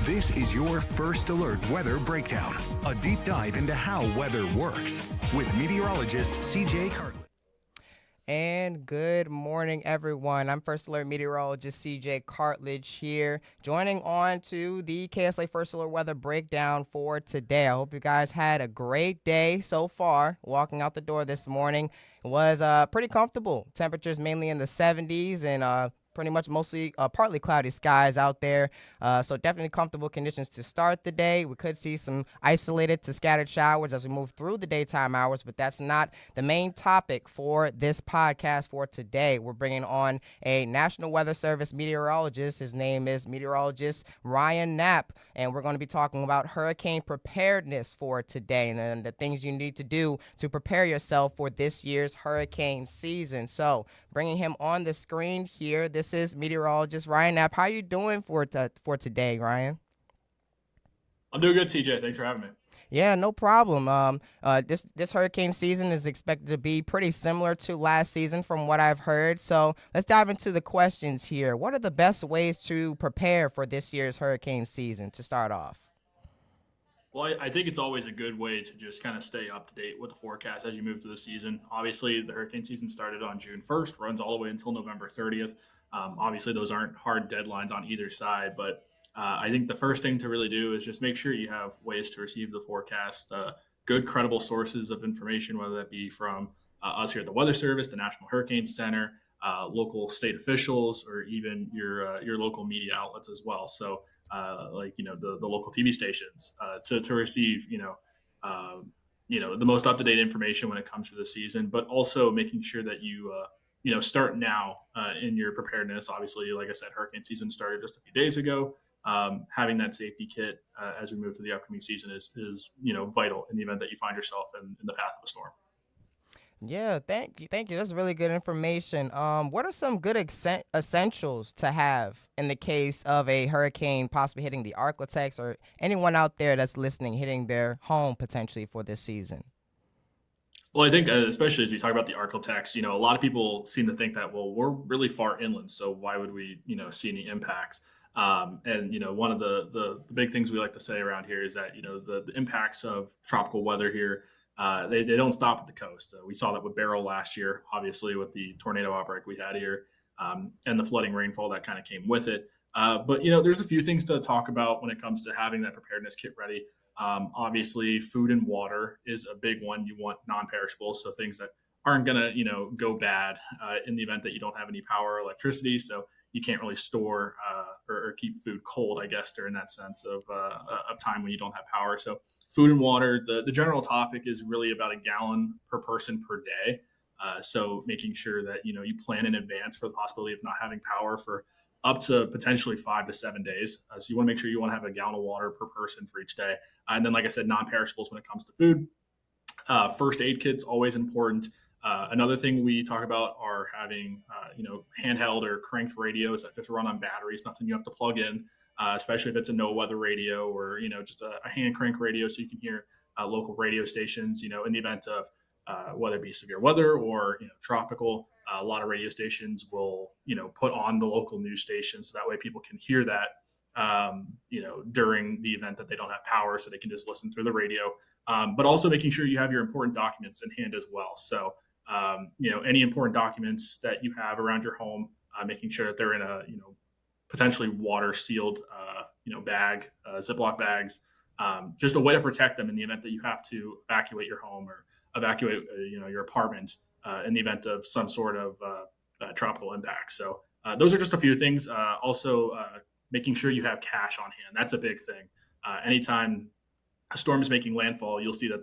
This is your First Alert Weather Breakdown, a deep dive into how weather works with meteorologist CJ Cartlidge. And good morning, everyone. I'm First Alert Meteorologist CJ Cartlidge here, joining on to the KSLA First Alert Weather Breakdown for today. I hope you guys had a great day so far. Walking out the door this morning, it was pretty comfortable. Temperatures mainly in the 70s and pretty much mostly partly cloudy skies out there. So definitely comfortable conditions to start the day. We could see some isolated to scattered showers as we move through the daytime hours, but that's not the main topic for this podcast for today. We're bringing on a National Weather Service meteorologist. His name is meteorologist Ryan Knapp, and we're going to be talking about hurricane preparedness for today and the things you need to do to prepare yourself for this year's hurricane season. So bringing him on the screen here, this is meteorologist Ryan Knapp. How are you doing for today, Ryan? I'm doing good, TJ. Thanks for having me. Yeah, no problem. This hurricane season is expected to be pretty similar to last season from what I've heard. So let's dive into the questions here. What are the best ways to prepare for this year's hurricane season to start off? Well, I think it's always a good way to just kind of stay up to date with the forecast as you move through the season. Obviously, the hurricane season started on June 1st, runs all the way until November 30th. Obviously, those aren't hard deadlines on either side, but I think the first thing to really do is just make sure you have ways to receive the forecast, good, credible sources of information, whether that be from us here at the Weather Service, the National Hurricane Center, local state officials, or even your local media outlets as well. So, the local TV stations to receive the most up to date information when it comes to the season, but also making sure that you start now in your preparedness. Obviously, like I said, hurricane season started just a few days ago. Having that safety kit as we move to the upcoming season is vital in the event that you find yourself in the path of a storm. Yeah, thank you. That's really good information. What are some good essentials to have in the case of a hurricane possibly hitting the Arklatex or anyone out there that's listening, hitting their home potentially for this season? Well, I think especially as we talk about the Arklatex, a lot of people seem to think that, well, we're really far inland, so why would we, see any impacts? One of the big things we like to say around here is that, the impacts of tropical weather here, they don't stop at the coast. We saw that with Beryl last year, obviously with the tornado outbreak we had here, and the flooding rainfall that kind of came with it. But there's a few things to talk about when it comes to having that preparedness kit ready. Obviously, food and water is a big one. You want non-perishables, so things that aren't going to, go bad in the event that you don't have any power or electricity. So you can't really store or keep food cold, I guess, during that sense of time when you don't have power. So food and water, the general topic is really about a gallon per person per day. So making sure that, you plan in advance for the possibility of not having power for up to potentially 5 to 7 days. So you want to make sure you want to have a gallon of water per person for each day. And then, like I said, non-perishables when it comes to food. First aid kit's always important. Another thing we talk about are having, handheld or cranked radios that just run on batteries, nothing you have to plug in, especially if it's a no weather radio or, just a hand crank radio so you can hear local radio stations, in the event of whether it be severe weather or, tropical. A lot of radio stations will, put on the local news station so that way people can hear that, during the event that they don't have power so they can just listen through the radio. But also making sure you have your important documents in hand as well. So, any important documents that you have around your home, making sure that they're in a, potentially water sealed, bag, Ziploc bags, just a way to protect them in the event that you have to evacuate your home or evacuate, your apartment in the event of some sort of tropical impact. So those are just a few things. Also, making sure you have cash on hand. That's a big thing. Anytime a storm is making landfall, you'll see that,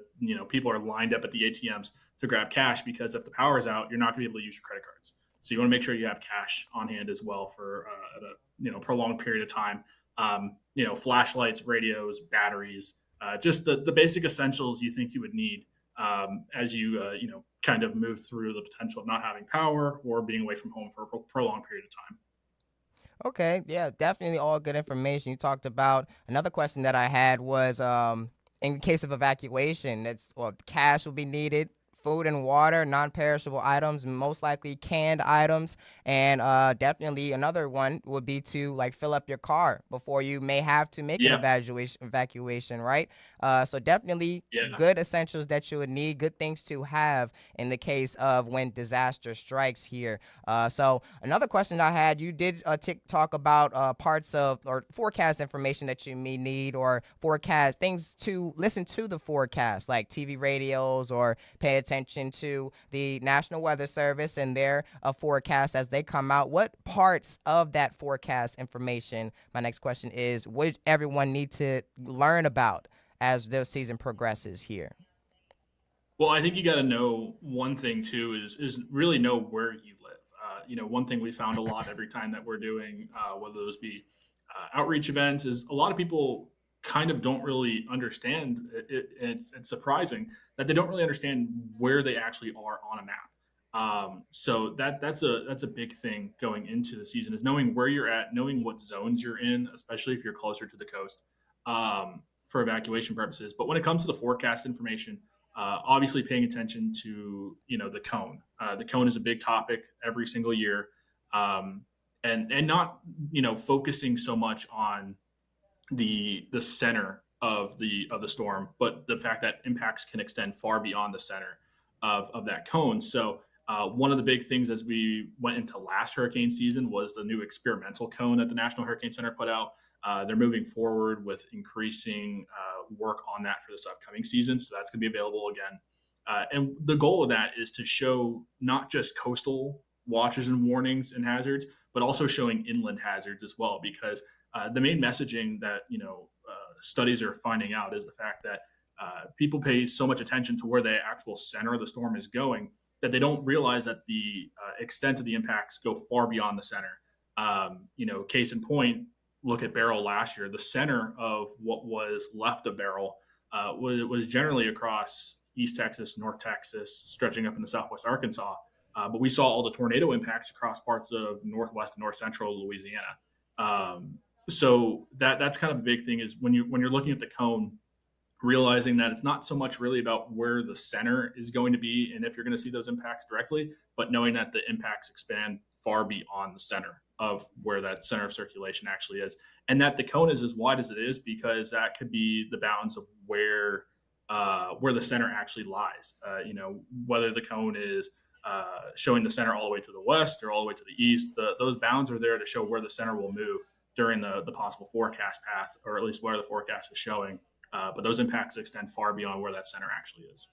people are lined up at the ATMs to grab cash because if the power is out, you're not going to be able to use your credit cards. So you want to make sure you have cash on hand as well for a prolonged period of time. Flashlights, radios, batteries, just the basic essentials you think you would need as you kind of move through the potential of not having power or being away from home for a prolonged period of time. Okay, yeah, definitely all good information. You talked about another question that I had was in case of evacuation, cash will be needed food and water, non-perishable items, most likely canned items, and definitely another one would be to like fill up your car before you may have to make an Yeah. evacuation, right? So definitely Yeah. good essentials that you would need, good things to have in the case of when disaster strikes here. So another question I had, you did talk about parts of or forecast information that you may need, or forecast things to listen to the forecast, like TV radios, or pay attention to the National Weather Service and their forecasts as they come out. What parts of that forecast information, my next question is, would everyone need to learn about as the season progresses here? Well, I think you got to know one thing too is really know where you live. One thing we found a lot every time that we're doing, whether those be outreach events, is a lot of people kind of don't really understand. It's surprising that they don't really understand where they actually are on a map. So that's a big thing going into the season, is knowing where you're at, knowing what zones you're in, especially if you're closer to the coast, for evacuation purposes. But when it comes to the forecast information, obviously paying attention to the cone. The cone is a big topic every single year, um, and not focusing so much on the center of the storm, but the fact that impacts can extend far beyond the center of that cone. So one of the big things as we went into last hurricane season was the new experimental cone that the National Hurricane Center put out. They're moving forward with increasing work on that for this upcoming season. So that's going to be available again. And the goal of that is to show not just coastal watches and warnings and hazards, but also showing inland hazards as well. Because the main messaging that studies are finding out is the fact that people pay so much attention to where the actual center of the storm is going that they don't realize that the extent of the impacts go far beyond the center. Case in point, look at Beryl last year. The center of what was left of Beryl was generally across East Texas, North Texas, stretching up into Southwest Arkansas. But we saw all the tornado impacts across parts of Northwest and North Central Louisiana. So that's kind of a big thing, is when you're looking at the cone, realizing that it's not so much really about where the center is going to be and if you're going to see those impacts directly, but knowing that the impacts expand far beyond the center of where that center of circulation actually is, and that the cone is as wide as it is because that could be the bounds of where the center actually lies. Whether the cone is showing the center all the way to the west or all the way to the east, those bounds are there to show where the center will move during the possible forecast path, or at least where the forecast is showing. But those impacts extend far beyond where that center actually is.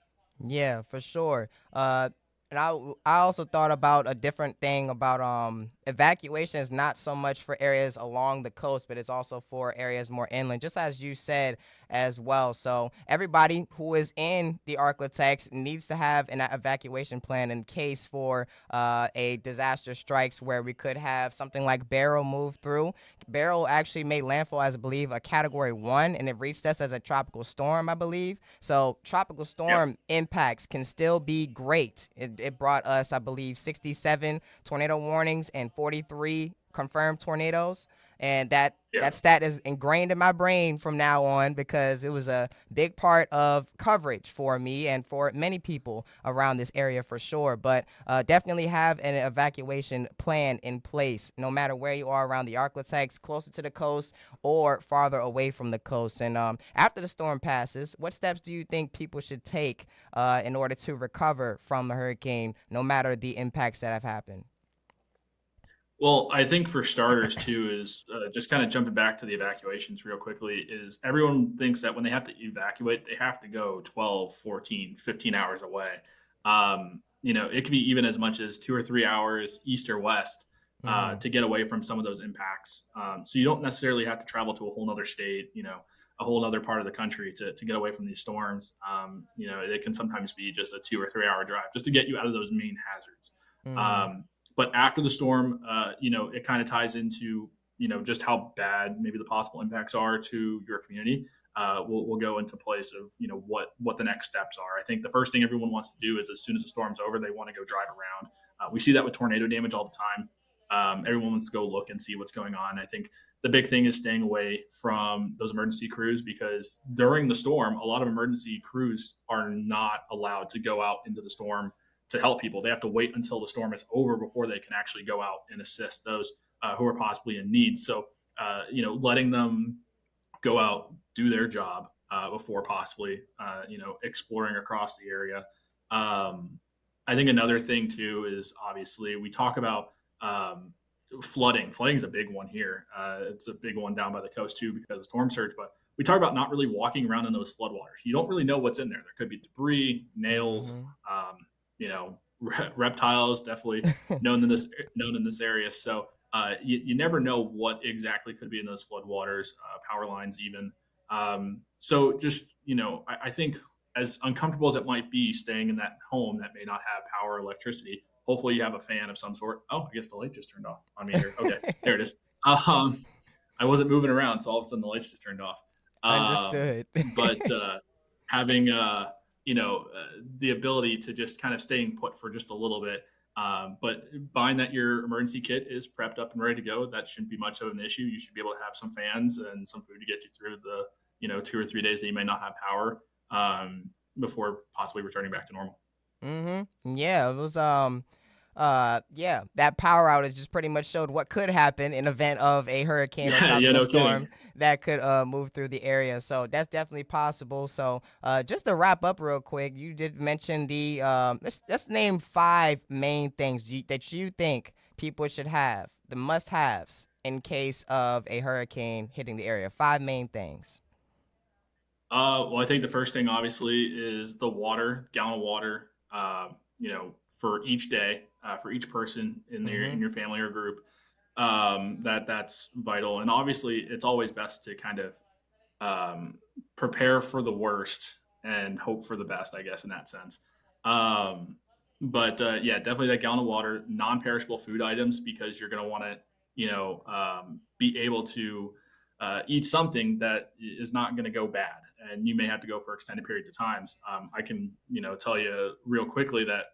Yeah, for sure. And I also thought about a different thing about evacuation is not so much for areas along the coast, but it's also for areas more inland, just as you said as well. So everybody who is in the Arklatex needs to have an evacuation plan in case for a disaster strikes, where we could have something like Beryl move through. Beryl actually made landfall as, I believe, a Category 1, and it reached us as a tropical storm, I believe. So tropical Yep. storm impacts can still be great. It brought us, I believe, 67 tornado warnings and 43 confirmed tornadoes. And Yeah. that stat is ingrained in my brain from now on, because it was a big part of coverage for me and for many people around this area for sure. But definitely have an evacuation plan in place, no matter where you are around the Arklatex, closer to the coast or farther away from the coast. And after the storm passes, what steps do you think people should take in order to recover from the hurricane, no matter the impacts that have happened? Well, I think for starters too is just kind of jumping back to the evacuations real quickly, is everyone thinks that when they have to evacuate, they have to go 12, 14, 15 hours away. It could be even as much as 2 or 3 hours east or west Hmm. to get away from some of those impacts. So you don't necessarily have to travel to a whole nother state, a whole other part of the country to get away from these storms. It can sometimes be just a 2 or 3 hour drive just to get you out of those main hazards. Hmm. Um, but after the storm, it kind of ties into just how bad maybe the possible impacts are to your community. We'll go into place of what the next steps are. I think the first thing everyone wants to do is, as soon as the storm's over, they want to go drive around. We see that with tornado damage all the time. Everyone wants to go look and see what's going on. I think the big thing is staying away from those emergency crews, because during the storm, a lot of emergency crews are not allowed to go out into the storm to help people. They have to wait until the storm is over before they can actually go out and assist those who are possibly in need. So, letting them go out, do their job before possibly, exploring across the area. Um, I think another thing too is, obviously we talk about um, flooding. Flooding is a big one here. It's a big one down by the coast too because of storm surge. But we talk about not really walking around in those floodwaters. You don't really know what's in there. There could be debris, nails, Mm-hmm. reptiles, definitely known in this area. So you never know what exactly could be in those floodwaters, power lines, even. So just I think, as uncomfortable as it might be staying in that home that may not have power or electricity, hopefully you have a fan of some sort. Oh, I guess the light just turned off on me here. Okay, there it is. I wasn't moving around, so all of a sudden the lights just turned off. Understood. But having the ability to just kind of staying put for just a little bit. But buying that your emergency kit is prepped up and ready to go, that shouldn't be much of an issue. You should be able to have some fans and some food to get you through the 2 or 3 days that you may not have power, before possibly returning back to normal. Yeah, it was yeah, that power outage just pretty much showed what could happen in event of a hurricane or Yeah, yeah, tropical no storm kidding. that could move through the area. So that's definitely possible. So just to wrap up real quick, you did mention the let's name 5 main things that you think people should have, the must-haves in case of a hurricane hitting the area. 5 main things. Well, I think the first thing obviously is the water, gallon of water, for each day, for each person in their Mm-hmm. in your family or group. That's vital, and obviously it's always best to kind of um, prepare for the worst and hope for the best, I guess, in that sense. Um, but yeah, definitely that gallon of water, non-perishable food items, because you're going to want to, be able to eat something that is not going to go bad, and you may have to go for extended periods of times. I can, tell you real quickly that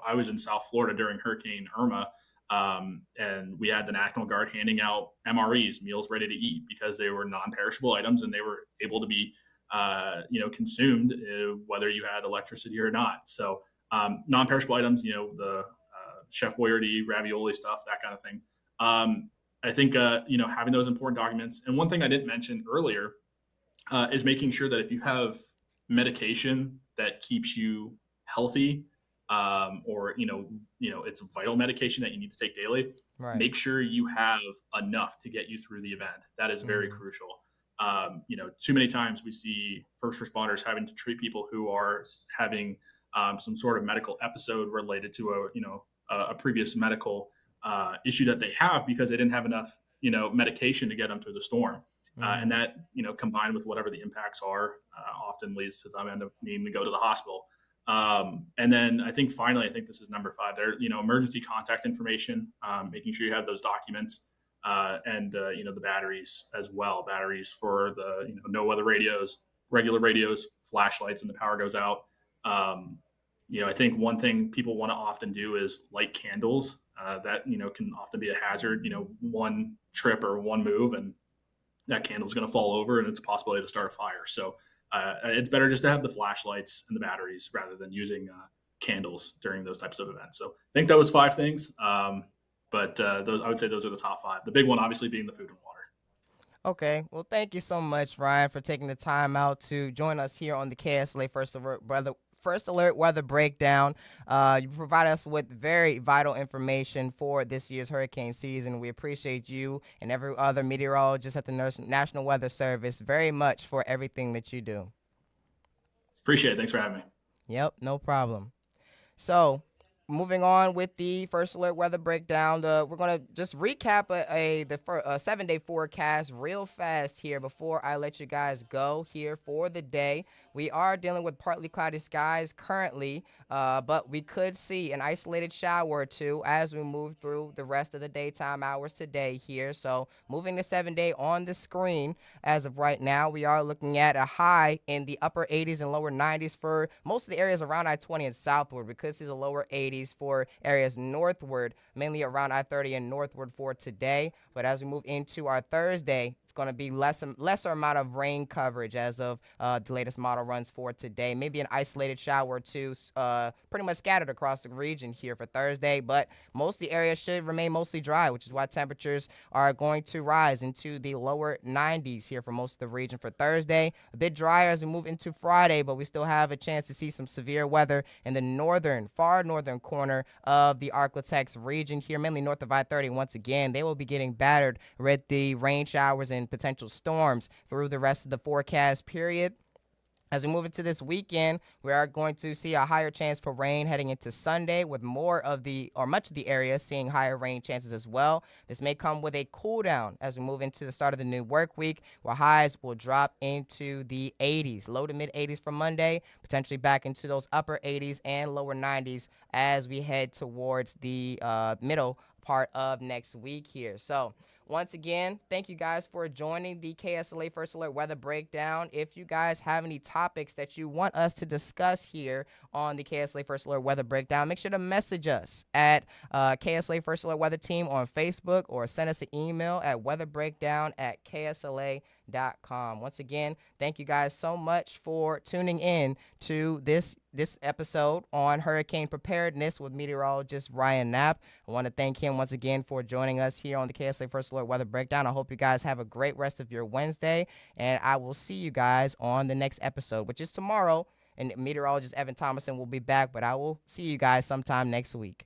I was in South Florida during Hurricane Irma, and we had the National Guard handing out MREs, meals ready to eat, because they were non-perishable items and they were able to be, consumed, whether you had electricity or not. So non-perishable items, the Chef Boyardee, ravioli stuff, that kind of thing. I think having those important documents. And one thing I didn't mention earlier is making sure that if you have medication that keeps you healthy, or it's vital medication that you need to take daily, Right. make sure you have enough to get you through the event. That is very Mm-hmm. crucial. Too many times we see first responders having to treat people who are having some sort of medical episode related to a previous medical issue that they have, because they didn't have enough medication to get them through the storm. And Mm-hmm. that, combined with whatever the impacts are, often leads to them end up needing to go to the hospital. And then I think finally, I think this is number 5 there, emergency contact information, making sure you have those documents, and the batteries as well, batteries for the, no weather radios, regular radios, flashlights, and the power goes out. Um, I think one thing people want to often do is light candles, that, can often be a hazard, one trip or one move, and that candle is going to fall over and it's a possibility to start a fire. So it's better just to have the flashlights and the batteries rather than using candles during those types of events. So I think that was 5 things. But those, I would say those are the top 5. The big one, obviously, being the food and water. Okay. Well, thank you so much, Ryan, for taking the time out to join us here on the KSLA First Alert Weather Breakdown. You provide us with very vital information for this year's hurricane season. We appreciate you and every other meteorologist at the National Weather Service very much for everything that you do. Appreciate it. Thanks for having me. Yep, no problem. So, moving on with the first alert weather breakdown, we're gonna just recap a 7-day forecast real fast here before I let you guys go here for the day. We are dealing with partly cloudy skies currently, but we could see an isolated shower or two as we move through the rest of the daytime hours today here. So, moving the 7-day on the screen as of right now, we are looking at a high in the upper 80s and lower 90s for most of the areas around I-20 and southward. We could see the lower 80s 80s for areas northward, mainly around I-30 and northward for today. But as we move into our Thursday, it's going to be lesser amount of rain coverage as of the latest model runs for today. Maybe an isolated shower or two, pretty much scattered across the region here for Thursday. But most of the area should remain mostly dry, which is why temperatures are going to rise into the lower 90s here for most of the region for Thursday. A bit drier as we move into Friday, but we still have a chance to see some severe weather in the far northern corner of the Arklatex region here, mainly north of I-30. Once again, they will be getting battered with the rain showers and potential storms through the rest of the forecast period. As we move into this weekend, we are going to see a higher chance for rain heading into Sunday, with much of the area seeing higher rain chances as well. This may come with a cool down as we move into the start of the new work week, where highs will drop into the 80s, low to mid 80s for Monday, potentially back into those upper 80s and lower 90s as we head towards the middle part of next week here. So once again, thank you guys for joining the KSLA First Alert Weather Breakdown. If you guys have any topics that you want us to discuss here on the KSLA First Alert Weather Breakdown, make sure to message us at KSLA First Alert Weather Team on Facebook, or send us an email at weatherbreakdown@ksla.com. Once again, thank you guys so much for tuning in to this episode on hurricane preparedness with meteorologist Ryan Knapp. I want to thank him once again for joining us here on the KSLA First Alert Weather Breakdown. I hope you guys have a great rest of your Wednesday, and I will see you guys on the next episode, which is tomorrow, and meteorologist Evan Thomason will be back, but I will see you guys sometime next week.